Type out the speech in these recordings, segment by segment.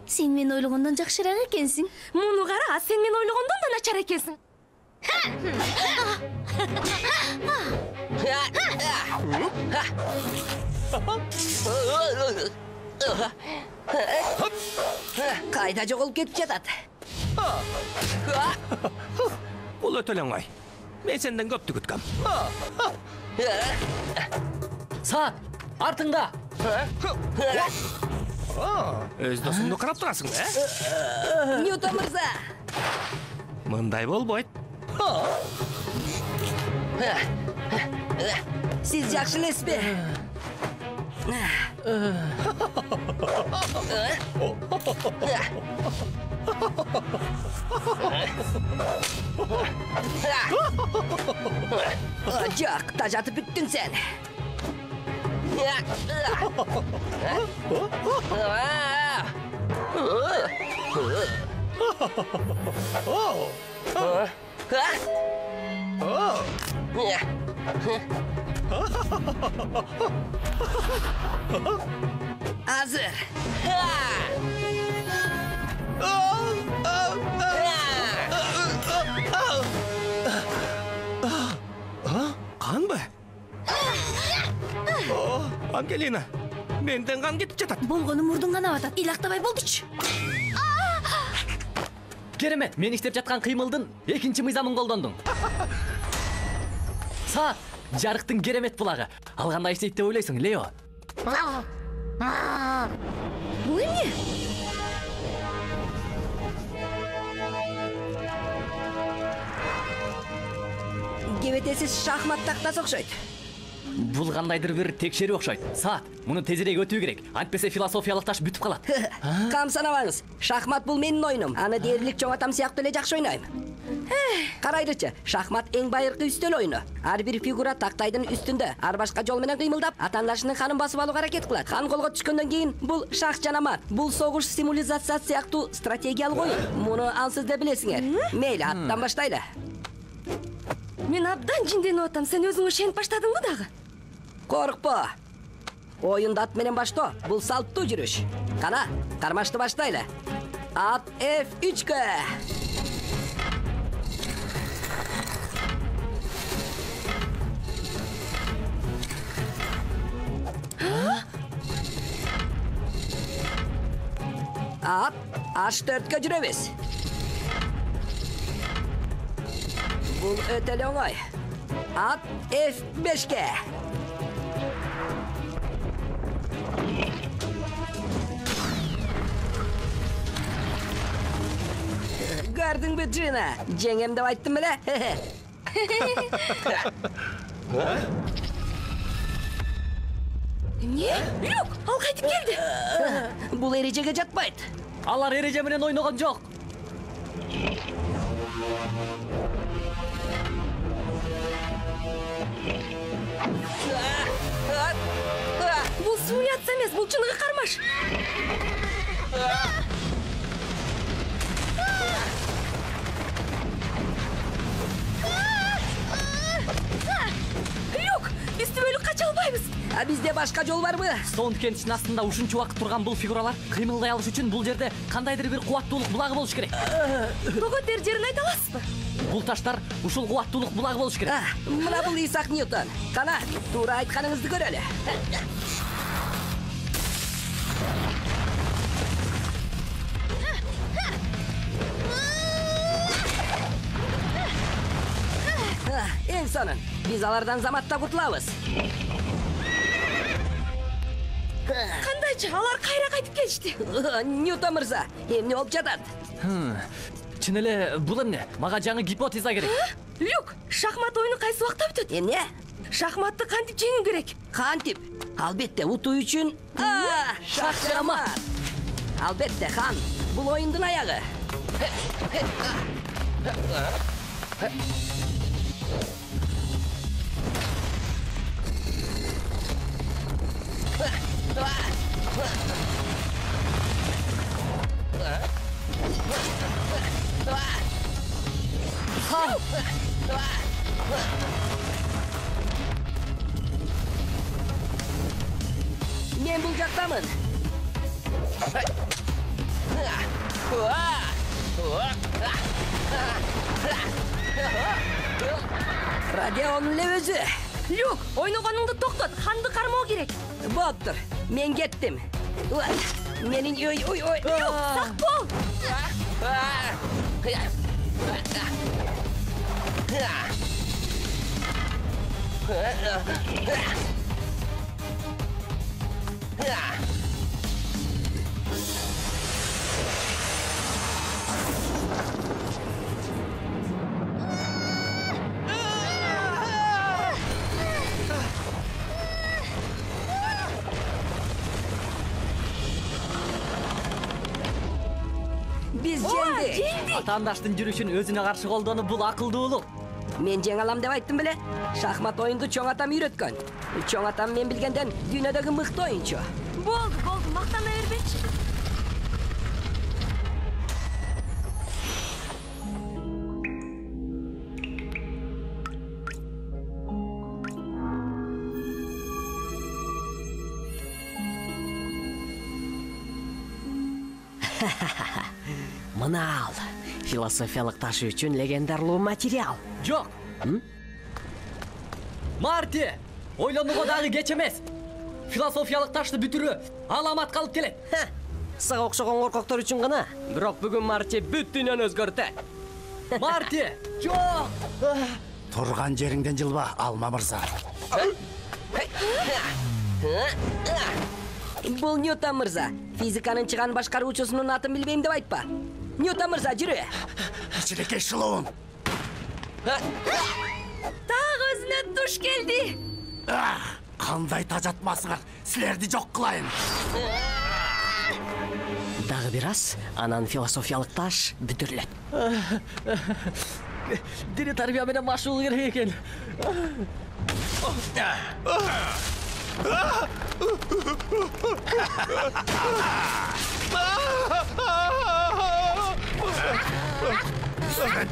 Sen men ойлогондон жакшыраак экенсиң. Муну кара, сен мен ойлогондон да начар экенсиң. Кайда жоголуп кетип жатат? Бул өтө эле оңой. Мен сенден көптү күткөм. Саат, артыңда. Өз досуңду карап турасың, Ньютон мырза. Мындай болбойт. Сиз жакшы элесизби? Жок, тажатып бүттүң сен. Hazır. Kanbı? Angelina, menden kan ketip жатат. Болгону мурдун гана атат. Илактабай болдучу. Керемет, мен иштеп жаткан кыймылдын экинчи мыйзамын колдондуң. Саат, жарыктын керемет булагы. Ал кандай иштейт деп ойлойсуң, Лео? Бул эмне? Кебетесиз шахмат тактасы окшойт. Бул кандайдыр бир текшерүү окшойт. Саат, муну тезирээк өтүү керек. Антпесе философиялык таш бүтүп калат. Кам санабаңыз. Шахмат бул менин оюнум. Аны дээрлик чоң атам сыяктуу эле жакшы ойнойм. Карайлычы, шахмат эң байыркы үстөл оюну. Ар бир фигура тактайдын үстүндө ар башка жол менен кыймылдап, атаандашынын ханын басып алууга аракет кылат. Хан колго түшкөндөн кийин бул шах жана мат. Бул согуш симулизация сыяктуу стратегиялык оюн. Муну ансыз да билесиңер. Мейли, аттан баштайлы. Мен абдан жинденип атам. Сен өзүңө ишенип баштадыңбы дагы? Коркпо. Оюнду ат менен баштоо. Бул салттуу жүрүш. Кана, кармашты баштайлы. Ат F3-кө. Ат H4-кө жүрөбүз. Бул өтө эле оңой. Ат F5-ке. Gördün mü Cina? Cengem de ayttım bile. Не? Yok, ал кайтып келди. Бул эрежеге жатпайт. Алар эреже менен ойногон жок. Бул симуляция эмес, бул чыныгы кармаш. Yok, биз түбөлүк кача албайбыз. А бизде башка жол барбы? Стоунхендчтин астында ушунча убакыт турган бул фигуралар кыймылдай алыш үчүн бул жерде кандайдыр бир кубаттуулук булагы болуш керек. Төгөтөр жерин айта аласызбы? Бул таштар ушул кубаттуулук булагы болуш керек. Мына бул Исаак Ньютон. Кана, туура айтканыңызды көрөлү. Эң сонун. Биз алардан заматта кутулабыз. Кандайчы? Алар кайра кайтып келишти. Ньютон мырза, эмне болуп жатат? Чын эле бул эмне? Мага жаңы гипотеза керек. Люк, шахмат оюну кайсы убакта бүтөт? Эмне? Шахматты кантип жеңүү керек? Кантип? Албетте утуу үчүн шах жана мат. Албетте хан. Бул оюндун аягы. Men bul jaktamın. Radionun özü. Yok, oynaганыңды тоқтат, ханды қармау керек. Boptur. Men ketdim. Mening oy. Сақ бол. Biz jengdik. Атаандаштын жүрүшүн өзүнө каршы колдонуп бул акылдуулук. Men жеңе алам деп айттым беле. Шахмат oyundu чоң атам үйрөткөн. Чоң атам мен билгенден дүйнөдөгү мыкты оюнчу. Болды, мақтана бербечи. Мына ал. Философиялык ташы үчүн легендарлуу материал. Жок. Марти, ойлонууга дагы кеч эмес. Философиялык ташты бүтүрүү аламатка алып келет. Сага окшогон коркоктор үчүн гана. Бирок бүгүн Марти бүт дүйнөнү өзгөртө. Марти, жок. Турган жериңден жылба, Алма мырза. Бул Ньютон мырза. Физиканын чыган башкаруучусунун атын билбейм деп айтпа. Ньютон мырза, жүрү. Кичинекей шылуун. Тағы өзіне душ келді. Кандай тажатмасыңар, силерди жок кылайын. Дагы бир аз, анан философиялык таш бүтүрүлөт. Дири тарбия менен машыгуу керек экен.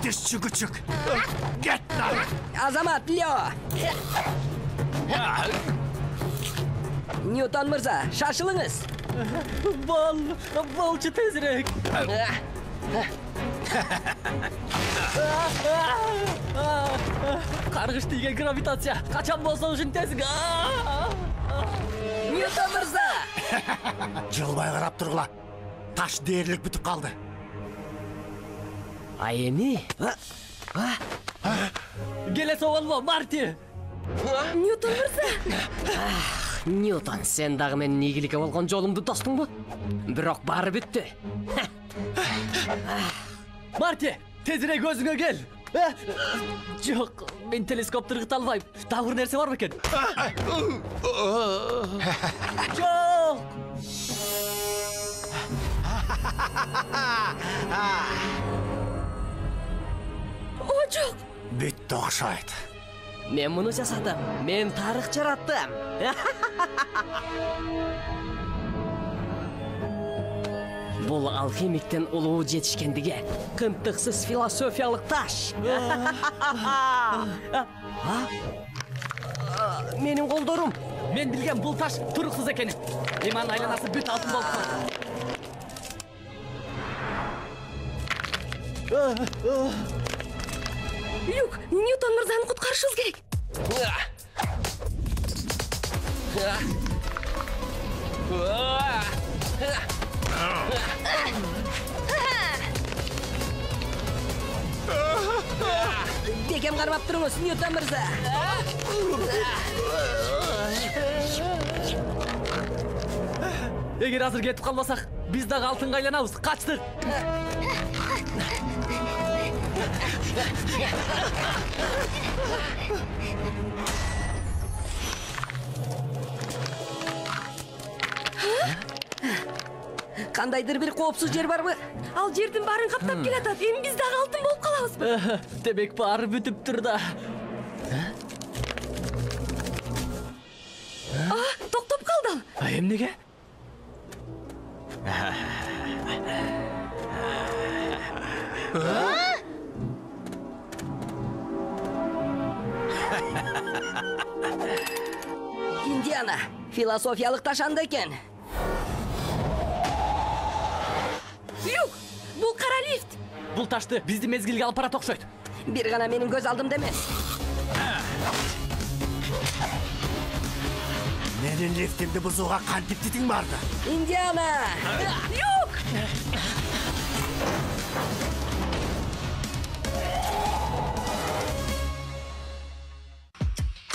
Дишчи күчүк. Кетна. Азамат, Лео. Ньютон мырза, шашылыңыз. Болчу тезирээк. Каргыш тийген гравитация качан болсо ушун тезик. Ньютон мырза. Жылбай карап тургула. Таш дээрлик бүтүп калды. А эми? Келесе болбо, Марти. Ньютон мырза. Ньютон, сен дагы менин ийгиликке болгон жолумду тостуңбу? Бирок баары бүттү. Марти, тезирээк өзүңө кел. Жок, мен телескопту ыргыта албайм. Дагы бир нерсе бар бекен? Жок. О, жок. Бүттү окшойт. Мен муну жасадым. Мен тарых жараттым. Бул алхимиктен улуу жетишкендиге кымтыксыз философиялык таш. Менин колдорум. Мен билген бул таш туруксуз экенин. Эми анын айланасы бүт алтын болуп калды. Люк, Ньютон мырзаны куткарышыбыз керек. Бекем кармап туруңуз, Ньютон мырза. Эгер азыр кетип калбасак, биз дагы алтынга айланабыз. Качтык. Кандайдыр бир коопсуз жер барбы? Ал жердин баарын каптап келатат. Эми биз дагы алтын болуп калабызбы? Демек баары бүтүптүр да. Токтоп калды ал. Эмнеге? Indiana, filosofiyalik taşandı eкен. Yok, бул кара лифт. Бул ташты бизди мезгилге алып барат окшойт. Bir gana menin göz aldımda emес. Менин лифтимди бузууга кантип титиң барды? Indiana! Yok.